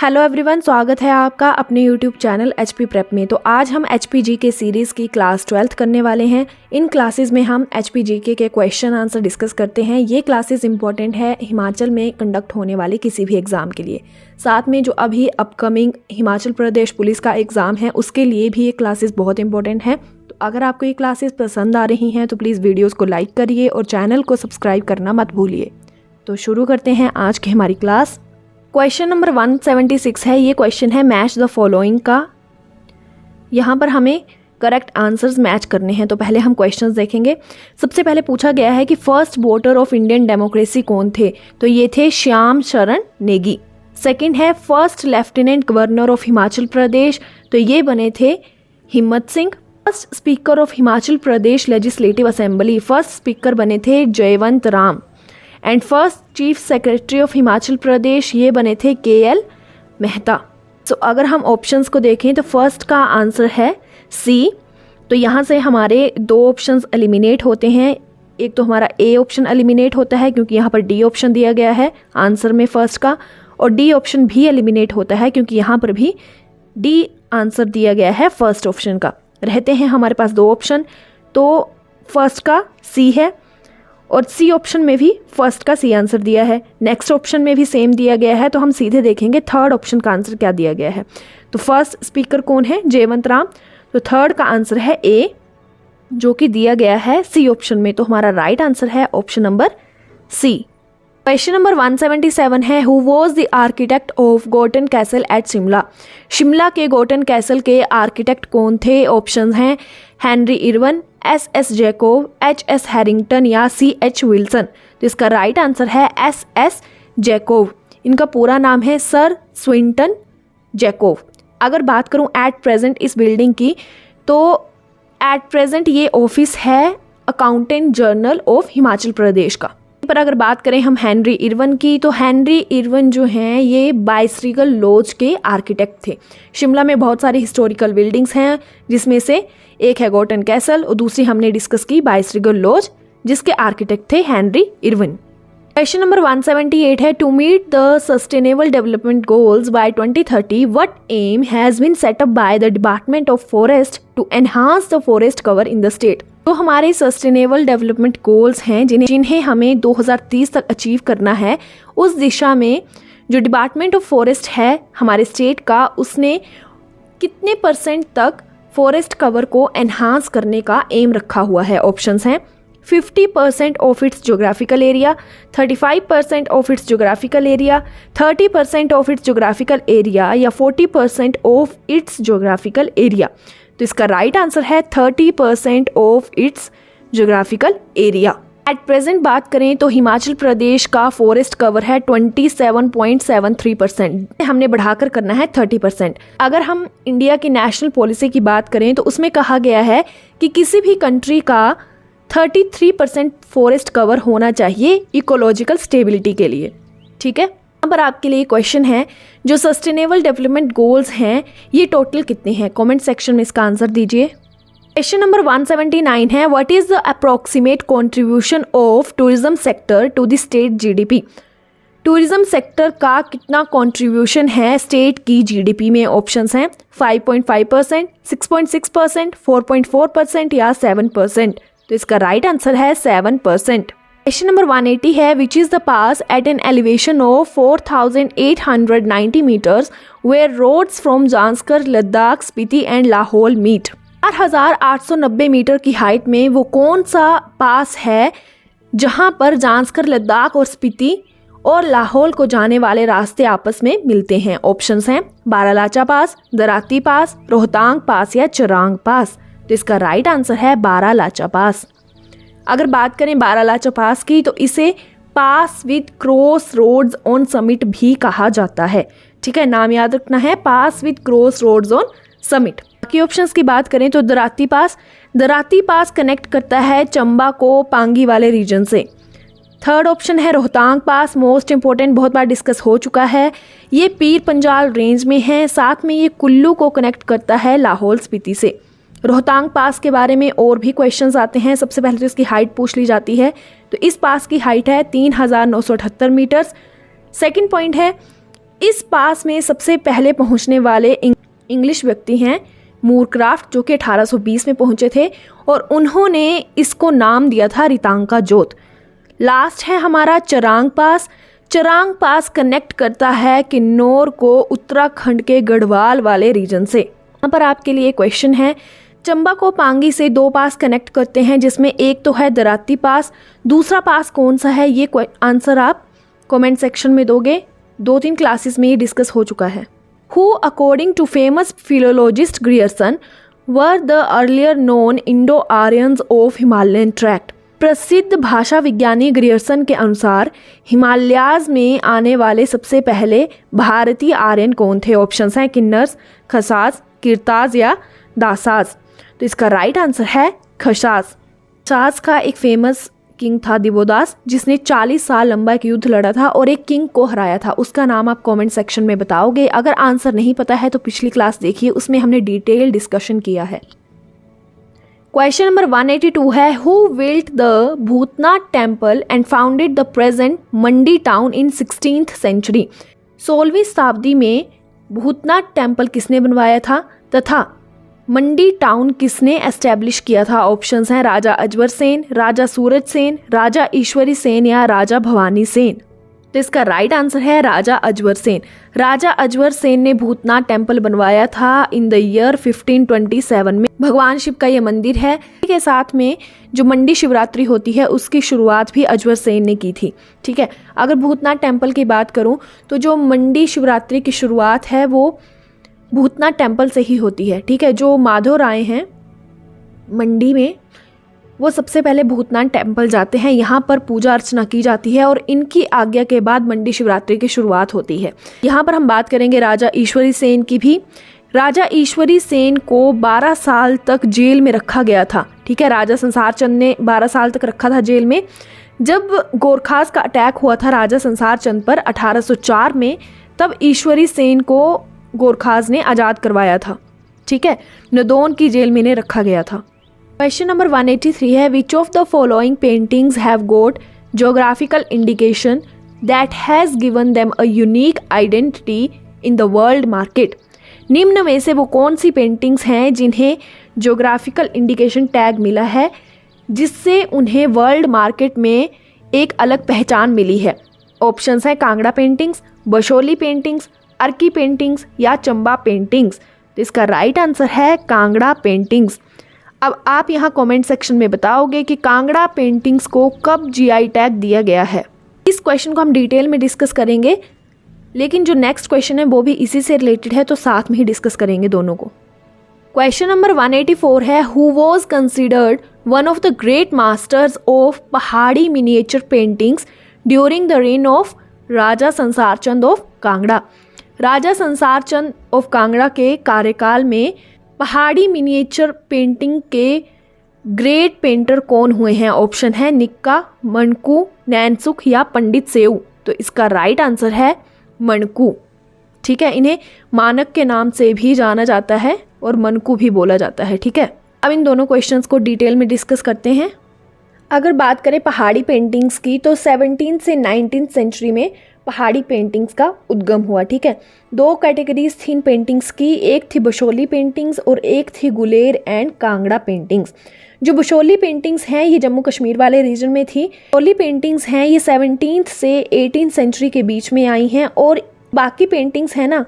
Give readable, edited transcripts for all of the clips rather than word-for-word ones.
Hello everyone, स्वागत है आपका अपने यूट्यूब चैनल एचपी प्रेप में। तो आज हम एचपी जीके सीरीज़ की क्लास 12th करने वाले हैं। इन क्लासेस में हम एचपी जीके के क्वेश्चन आंसर डिस्कस करते हैं। ये क्लासेस इंपॉर्टेंट है हिमाचल में कंडक्ट होने वाले किसी भी एग्ज़ाम के लिए। साथ में जो अभी अपकमिंग हिमाचल प्रदेश पुलिस का एग्ज़ाम है उसके लिए भी ये क्लासेस बहुत इंपॉर्टेंट हैं। तो अगर आपको ये क्लासेस पसंद आ रही हैं तो प्लीज़ वीडियोज़ को लाइक करिए और चैनल को सब्सक्राइब करना मत भूलिए। तो शुरू करते हैं आज की हमारी क्लास। क्वेश्चन नंबर 176 है। ये क्वेश्चन है मैच द फॉलोइंग का। यहाँ पर हमें करेक्ट आंसर्स मैच करने हैं। तो पहले हम क्वेश्चंस देखेंगे। सबसे पहले पूछा गया है कि first voter of Indian democracy कौन थे। तो ये थे श्याम शरण नेगी। सेकंड है first lieutenant governor of Himachal Pradesh. तो ये बने थे Himmat Singh. First speaker of Himachal Pradesh legislative assembly, first speaker बने थे Jaywant Ram. And first chief secretary of Himachal Pradesh ये बने थे KL मेहता। सो अगर हम ऑप्शंस को देखें तो फर्स्ट का आंसर है सी। तो यहाँ से हमारे दो ऑप्शंस एलिमिनेट होते हैं। एक तो हमारा ए ऑप्शन एलिमिनेट होता है क्योंकि यहाँ पर डी ऑप्शन दिया गया है आंसर में फर्स्ट का, और डी ऑप्शन भी एलिमिनेट होता है क्योंकि यहाँ पर भी डी आंसर दिया गया है फर्स्ट ऑप्शन का। रहते हैं हमारे पास दो ऑप्शन, तो फर्स्ट का सी है और सी ऑप्शन में भी फर्स्ट का सी आंसर दिया है। नेक्स्ट ऑप्शन में भी सेम दिया गया है। तो हम सीधे देखेंगे थर्ड ऑप्शन का आंसर क्या दिया गया है। तो फर्स्ट स्पीकर कौन है? जयवंत राम। तो थर्ड का आंसर है ए जो कि दिया गया है सी ऑप्शन में। तो हमारा राइट आंसर है option number C. Question number 177 है who was the architect of Gorton castle at Shimla. Shimla के गोटन कैसल के आर्किटेक्ट कौन थे? ऑप्शन हैं Henry Irwin, SS Jacob, HS Harrington या CH विल्सन। तो इसका राइट आंसर है SS जैकोब। इनका पूरा नाम है सर स्विंटन जैकोब। अगर बात करूं एट प्रेजेंट इस बिल्डिंग की, तो एट प्रेजेंट ये ऑफिस है accountant general of Himachal Pradesh का। पर अगर बात करें हम हेनरी इरवन की, तो हेनरी इरवन जो हैं ये बाइसरीगल लॉज के आर्किटेक्ट थे। शिमला में बहुत सारी हिस्टोरिकल बिल्डिंग्स हैं जिसमें से एक है गोटन कैसल और दूसरी हमने डिस्कस की बाइसरीगल लॉज जिसके आर्किटेक्ट थे हेनरी इरवन। क्वेश्चन नंबर 178 है to meet the sustainable development goals by 2030 what aim has been set up by the department of forest to enhance the forest cover in the state. तो हमारे sustainable development goals हैं जिन्हें हमें 2030 तक achieve करना है। उस दिशा में जो डिपार्टमेंट ऑफ फॉरेस्ट है हमारे स्टेट का, उसने कितने % तक फॉरेस्ट कवर को एनहांस करने का एम रखा हुआ है? ऑप्शंस हैं 50% of its geographical area, 35% of its geographical area, 30% of its geographical area या 40% ऑफ इट्स जोग्राफिकल एरिया। तो इसका राइट आंसर है 30% of its geographical area. At present बात करें तो हिमाचल प्रदेश का फॉरेस्ट कवर है 27.73%। हमने बढ़ाकर करना है 30%। अगर हम इंडिया की नेशनल पॉलिसी की बात करें तो उसमें कहा गया है कि किसी भी कंट्री का 33% फॉरेस्ट कवर होना चाहिए इकोलॉजिकल स्टेबिलिटी के लिए। ठीक है, यहाँ पर आपके लिए क्वेश्चन है जो सस्टेनेबल डेवलपमेंट गोल्स हैं ये टोटल कितने हैं? कमेंट सेक्शन में इसका आंसर दीजिए। क्वेश्चन नंबर 179 है what is the approximate contribution of tourism sector to the state GDP। Tourism sector का कितना कंट्रीब्यूशन है स्टेट की GDP में? ऑप्शंस हैं 5.5%, 6.6%, 4.4% या 7%। तो इसका राइट आंसर है 7%। क्वेश्चन नंबर 180 है which is the pass at an elevation of 4890 metres where roads from Zanskar, Ladakh, Spiti and Lahaul meet. 4890 metre की हाइट में वो कौन सा पास है जहां पर जांस्कर, लद्दाख और स्पीति और लाहौल को जाने वाले रास्ते आपस में मिलते हैं? ऑप्शंस हैं बारालाचा पास, दराती पास, रोहतांग पास या चिरांग पास। तो इसका राइट आंसर है बारालाचा पास। अगर बात करें बारालाचा पास की तो इसे pass with cross roads on summit भी कहा जाता है। ठीक है, नाम याद रखना है, pass with cross roads on summit. बाकी ऑप्शंस की बात करें तो दराती पास कनेक्ट करता है चंबा को पांगी वाले रीजन से। थर्ड ऑप्शन है रोहतांग पास, मोस्ट इंपॉर्टेंट, बहुत बार डिस्कस हो चुका है। ये पीर पंजाल रेंज में है, साथ में ये कुल्लू को कनेक्ट करता है लाहौल स्पीति से। रोहतांग पास के बारे में और भी क्वेश्चंस आते हैं। सबसे पहले तो इसकी हाइट पूछ ली जाती है। तो इस पास की हाइट है 3978 मीटर्स। सेकंड पॉइंट है इस पास में सबसे पहले पहुंचने वाले इंग्लिश व्यक्ति हैं मूरक्राफ्ट, जो कि 1820 में पहुंचे थे और उन्होंने इसको नाम दिया था रितांका जोत। लास्ट है हमारा चरांग पास। चरांग पास कनेक्ट करता है किन्नौर को उत्तराखंड के गढ़वाल वाले रीजन से। यहाँ पर आपके लिए क्वेश्चन है, चंबा को पांगी से 2 पास कनेक्ट करते हैं, जिसमें एक तो है दराती पास, दूसरा पास कौन सा है? ये आंसर आप कमेंट सेक्शन में दोगे। 2-3 क्लासेस में ये डिस्कस हो चुका है। Who according to famous philologist Grierson were the earlier known Indo-Aryans of Himalayan tract? प्रसिद्ध भाषा विज्ञानी ग्रियर्सन के अनुसार हिमालयाज में आने वाले सबसे पहले भारतीय आर्यन कौन थे? ऑप्शंस हैं किन्नर्स, खसास, किरताज या दासाज। तो इसका राइट आंसर है खसास। खसास का एक फेमस किंग था दिवोदास, जिसने 40 साल लंबा एक युद्ध लड़ा था और एक किंग को हराया था। उसका नाम आप कमेंट सेक्शन में बताओगे। अगर आंसर नहीं पता है तो पिछली क्लास देखिए, उसमें हमने डिटेल डिस्कशन किया है। क्वेश्चन नंबर 182 है, who built the Bhootnath temple and founded the present Mandi town in 16th century? 16वीं शताब्दी में भूतनाथ टेम्पल किसने बनवाया था तथा मंडी टाउन किसने एस्टेब्लिश किया था? ऑप्शंस हैं राजा अजवर सेन, राजा सूरज सेन, राजा ईश्वरी सेन या राजा भवानी सेन। तो इसका राइट आंसर है राजा अजवर सेन। राजा अजवर सेन ने भूतनाथ टेम्पल बनवाया था इन द ईयर 1527 में। भगवान शिव का ये मंदिर है। के साथ में जो मंडी शिवरात्रि होती है उसकी शुरुआत भी अजवर सेन ने की थी। ठीक है, अगर भूतनाथ टेम्पल की बात करूँ तो जो मंडी शिवरात्रि की शुरुआत है वो भूतनाथ टेम्पल से ही होती है। ठीक है, जो माधव राय हैं मंडी में वो सबसे पहले भूतनाथ टेम्पल जाते हैं, यहाँ पर पूजा अर्चना की जाती है और इनकी आज्ञा के बाद मंडी शिवरात्रि की शुरुआत होती है। यहाँ पर हम बात करेंगे राजा ईश्वरी सेन की भी। राजा ईश्वरी सेन को 12 साल तक जेल में रखा गया था। ठीक है, राजा संसार चंद ने 12 साल तक रखा था जेल में। जब गोरखास का अटैक हुआ था राजा संसार चंद पर 1804 में, तब ईश्वरी सेन को गोरखास ने आज़ाद करवाया था। ठीक है, नदौन की जेल में इन्हें रखा गया था। क्वेश्चन नंबर 183 है, which of the following paintings have got geographical indication that has given them a unique identity in the world market? निम्न में से वो कौन सी पेंटिंग्स हैं जिन्हें ज्योग्राफिकल इंडिकेशन टैग मिला है, जिससे उन्हें वर्ल्ड मार्केट में एक अलग पहचान मिली है? ऑप्शंस हैं Kangra paintings, Basohli paintings, Arki paintings या चंबा पेंटिंग्स। तो इसका राइट आंसर है कांगड़ा पेंटिंग्स। अब आप यहाँ कमेंट सेक्शन में बताओगे कि कांगड़ा पेंटिंग्स को कब जीआई टैग दिया गया है। इस क्वेश्चन को हम डिटेल में डिस्कस करेंगे, लेकिन जो नेक्स्ट क्वेश्चन है वो भी इसी से रिलेटेड है, तो साथ में ही डिस्कस करेंगे दोनों को। क्वेश्चन नंबर 184 है, who was considered one of the great masters of Pahari miniature paintings during the reign of Raja Sansar Chand of Kangra? Raja Sansar Chand of Kangra के कार्यकाल में पहाड़ी मिनिएचर पेंटिंग के ग्रेट पेंटर कौन हुए हैं? ऑप्शन है निक्का, मणकू, नैनसुख या पंडित सेऊ। तो इसका राइट आंसर है मणकू। ठीक है, इन्हें मानक के नाम से भी जाना जाता है और मणकू भी बोला जाता है। ठीक है, अब इन दोनों क्वेश्चंस को डिटेल में डिस्कस करते हैं। अगर बात करें पहाड़ी पेंटिंग्स की तो 17th से 19th सेंचुरी में पहाड़ी पेंटिंग्स का उद्गम हुआ। ठीक है, 2 कैटेगरीज थी इन पेंटिंग्स की, एक थी बशोली पेंटिंग्स और एक थी गुलेर एंड कांगड़ा पेंटिंग्स। जो बशोली पेंटिंग्स हैं ये जम्मू कश्मीर वाले रीजन में थी। बशोली पेंटिंग्स हैं ये 17th से 18th सेंचुरी के बीच में आई हैं और बाकी पेंटिंग्स हैं ना,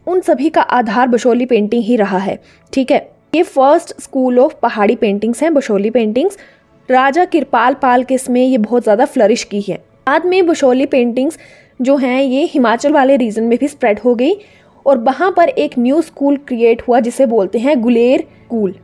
उन सभी का आधार बशोली पेंटिंग ही रहा है। ठीक है, ये फर्स्ट स्कूल ऑफ पहाड़ी पेंटिंग्स हैं बशोली पेंटिंग्स। राजा किरपाल पाल के इसमें ये बहुत ज़्यादा फ्लरिश की है। बाद में बशोली पेंटिंग्स जो हैं ये हिमाचल वाले रीजन में भी स्प्रेड हो गई और वहाँ पर एक न्यू स्कूल क्रिएट हुआ जिसे बोलते हैं गुलेर स्कूल।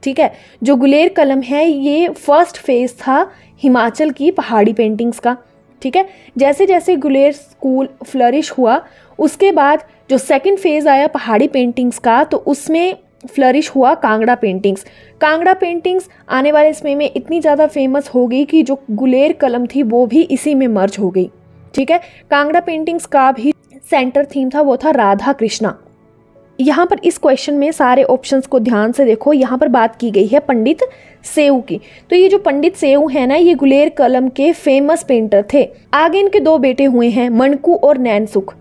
ठीक है, जो गुलेर कलम है ये फर्स्ट फेज था हिमाचल की पहाड़ी पेंटिंग्स का। ठीक है, जैसे जैसे गुलेर स्कूल फ्लरिश हुआ उसके बाद जो सेकंड फेज आया पहाड़ी पेंटिंग्स का, तो उसमें फ्लरिश हुआ कांगड़ा पेंटिंग्स। कांगड़ा पेंटिंग्स आने वाले समय में इतनी ज़्यादा फेमस हो गई कि जो गुलेर कलम थी वो भी इसी में मर्ज हो गई। ठीक है, कांगड़ा पेंटिंग्स का भी सेंटर थीम था वो था राधा कृष्णा। यहाँ पर इस क्वेश्चन में सारे ऑप्शंस को ध्यान से देखो, यहाँ पर बात की गई है पंडित सेऊ की। तो ये जो पंडित सेऊ है ना, ये गुलेर कलम के फेमस पेंटर थे। आगे इनके 2 बेटे हुए हैं, मणकू और नैनसुख।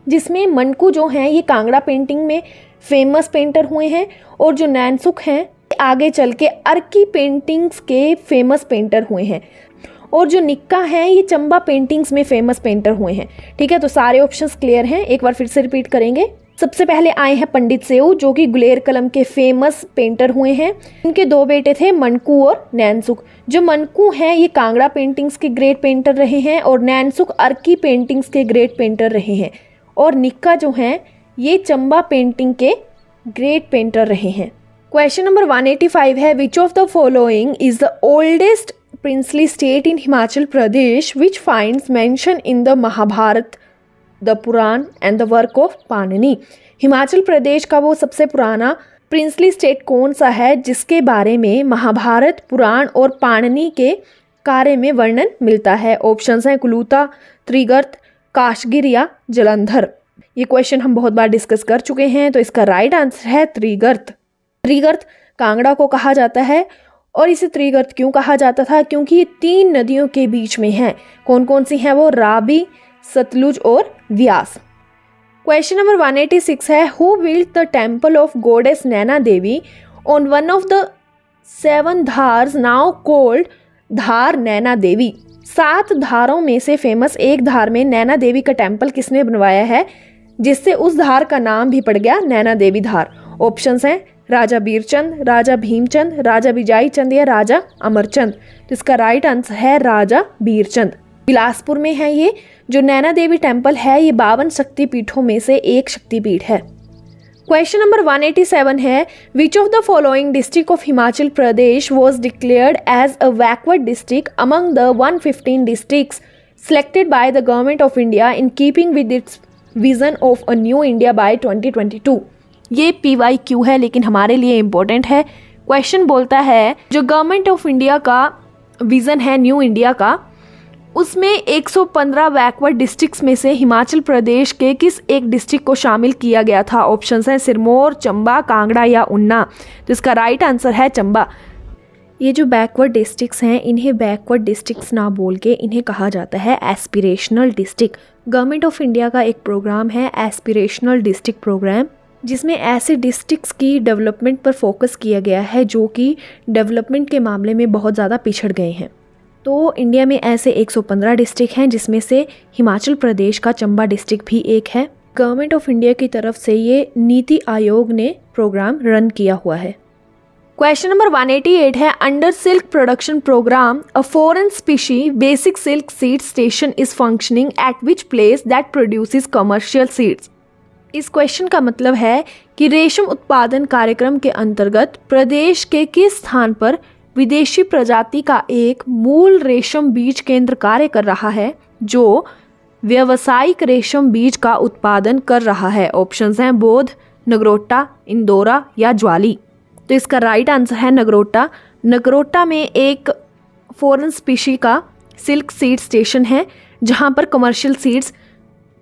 जिसमें मनकू जो हैं ये कांगड़ा पेंटिंग में फेमस पेंटर हुए हैं और जो नैनसुख हैं आगे चल के अर्की पेंटिंग्स के फेमस पेंटर हुए हैं और जो निक्का हैं ये चंबा पेंटिंग्स में फेमस पेंटर हुए हैं। ठीक है, तो सारे ऑप्शंस क्लियर हैं। एक बार फिर से रिपीट करेंगे। सबसे पहले आए हैं पंडित सेऊ जो कि गुलेर कलम के फेमस पेंटर हुए हैं। इनके दो बेटे थे मनकू और नैनसुख। जो मनकू हैं ये कांगड़ा पेंटिंग्स के ग्रेट पेंटर रहे हैं और नैनसुख अर्की पेंटिंग्स के ग्रेट पेंटर रहे हैं और निक्का जो हैं ये चंबा पेंटिंग के ग्रेट पेंटर रहे हैं। क्वेश्चन नंबर 185 है which of the following is the oldest princely state in Himachal Pradesh which finds mention in the Mahabharat, the Puran and the work of Panini। Himachal Pradesh का वो सबसे पुराना प्रिंसली स्टेट कौन सा है जिसके बारे में महाभारत, पुराण और पाणिनि के कार्य में वर्णन मिलता है? ऑप्शंस हैं कुलूता, त्रिगर्त, काशगिर या जलंधर। ये क्वेश्चन हम बहुत बार डिस्कस कर चुके हैं, तो इसका राइट आंसर है त्रिगर्त। त्रिगर्त कांगड़ा को कहा जाता है और इसे त्रिगर्त क्यों कहा जाता था? क्योंकि ये 3 नदियों के बीच में है। कौन कौन सी हैं वो? रावी, सतलुज और व्यास। क्वेश्चन नंबर 186 है who built the temple of goddess Naina Devi on one of the 7 धार्स नाउ कॉल्ड धार नैना देवी। 7 धारों में से फेमस एक धार में नैना देवी का टेम्पल किसने बनवाया है जिससे उस धार का नाम भी पड़ गया नैना देवी धार? ऑप्शंस हैं राजा बीरचंद, राजा भीमचंद, राजा बिजाई चंद या राजा अमरचंद। तो इसका राइट आंसर है राजा बीरचंद। बिलासपुर में है ये जो नैना देवी टेम्पल है, ये 52 शक्तिपीठों में से एक शक्तिपीठ है। क्वेश्चन नंबर 187 है which of the following district of Himachal Pradesh was declared as a backward district among the 115 districts selected by the government of India in keeping with its vision of a new India by 2022। ये PYQ है लेकिन हमारे लिए important है। Question बोलता है जो government of India का विज़न है न्यू इंडिया का, उसमें 115 बैकवर्ड डिस्ट्रिक्ट्स में से हिमाचल प्रदेश के किस एक डिस्ट्रिक्ट को शामिल किया गया था? ऑप्शंस हैं सिरमौर, चंबा, कांगड़ा या ऊना। तो इसका राइट आंसर है चंबा। ये जो बैकवर्ड डिस्ट्रिक्ट्स हैं इन्हें बैकवर्ड डिस्ट्रिक्ट्स ना बोल के इन्हें कहा जाता है aspirational district. Government of India का एक प्रोग्राम है एस्पिरेशनल डिस्ट्रिक्ट प्रोग्राम, जिसमें ऐसे डिस्ट्रिक्ट्स की डेवलपमेंट पर फोकस किया गया है जो कि डेवलपमेंट के मामले में बहुत ज़्यादा पिछड़ गए हैं। तो इंडिया में ऐसे 115 डिस्ट्रिक्ट हैं जिसमें से हिमाचल प्रदेश का चंबा डिस्ट्रिक्ट भी एक है। गवर्नमेंट ऑफ इंडिया की तरफ से ये नीति आयोग ने प्रोग्राम रन किया हुआ है। क्वेश्चन नंबर 188 है under silk production programme a foreign species basic silk seed station is functioning at which place that produces commercial seeds. इस क्वेश्चन का मतलब है कि रेशम उत्पादन कार्यक्रम के अंतर्गत प्रदेश के किस स्थान पर विदेशी प्रजाति का एक मूल रेशम बीज केंद्र कार्य कर रहा है जो व्यावसायिक रेशम बीज का उत्पादन कर रहा है? ऑप्शंस हैं बोध, नगरोटा, इंदौरा या ज्वाली। तो इसका राइट आंसर है नगरोटा। नगरोटा में एक फॉरेन स्पीशी का सिल्क सीड स्टेशन है जहां पर कमर्शियल सीड्स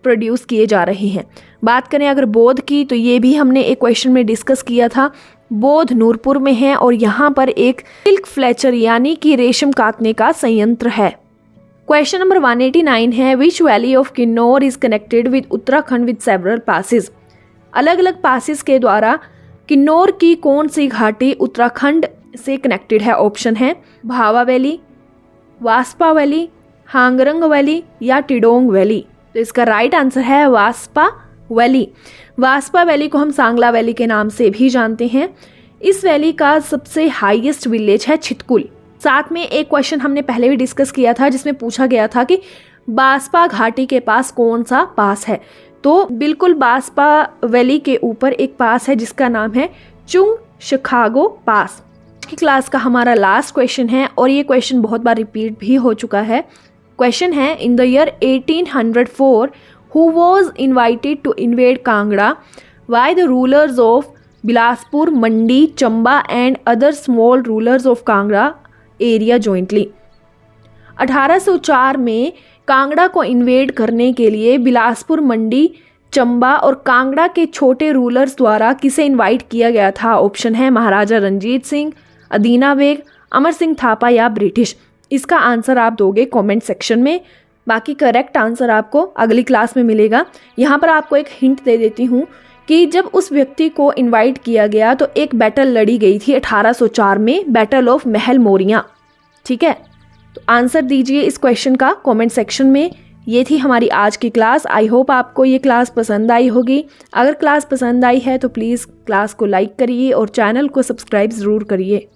प्रोड्यूस किए जा रहे हैं। बात करें अगर बोध की तो ये भी हमने एक क्वेश्चन में डिस्कस किया था। बोध नूरपुर में है और यहाँ पर एक सिल्क फ्लेचर यानी कि रेशम काटने का संयंत्र है। क्वेश्चन नंबर 189 है विच valley of Kinnaur is connected with Uttarakhand with several passes. अलग अलग पासेस के द्वारा किन्नौर की कौन सी घाटी उत्तराखंड से कनेक्टेड है? ऑप्शन है भावा वैली, वास्पा वैली, हांगरंग वैली या टिडोंग वैली। तो इसका राइट आंसर है वास्पा वैली। वास्पा वैली को हम सांगला वैली के नाम से भी जानते हैं। इस वैली का सबसे हाईएस्ट विलेज है छितकुल। साथ में एक क्वेश्चन हमने पहले भी डिस्कस किया था जिसमें पूछा गया था कि बास्पा घाटी के पास कौन सा पास है। तो बिल्कुल बास्पा वैली के ऊपर एक पास है जिसका नाम है चुंग शिकागो पास। की क्लास का हमारा लास्ट क्वेश्चन है और ये क्वेश्चन बहुत बार रिपीट भी हो चुका है। क्वेश्चन है in the year 1804 who was invited to invade Kangra by the rulers of Bilaspur, Mandi, Chamba and other small rulers of Kangra area jointly। 1804 में कांगड़ा को इन्वेड करने के लिए बिलासपुर, मंडी, चंबा और कांगड़ा के छोटे रूलर्स द्वारा किसे इनवाइट किया गया था? ऑप्शन है महाराजा रंजीत सिंह, अदीना बेग, अमर सिंह थापा या ब्रिटिश। इसका आंसर आप दोगे कमेंट सेक्शन में। बाकी करेक्ट आंसर आपको अगली क्लास में मिलेगा। यहाँ पर आपको एक हिंट दे देती हूँ कि जब उस व्यक्ति को इनवाइट किया गया तो एक बैटल लड़ी गई थी 1804 में, बैटल ऑफ महल मोरिया। ठीक है, तो आंसर दीजिए इस क्वेश्चन का कमेंट सेक्शन में। ये थी हमारी आज की क्लास। आई होप आपको ये क्लास पसंद आई होगी। अगर क्लास पसंद आई है तो प्लीज़ क्लास को लाइक करिए और चैनल को सब्सक्राइब ज़रूर करिए।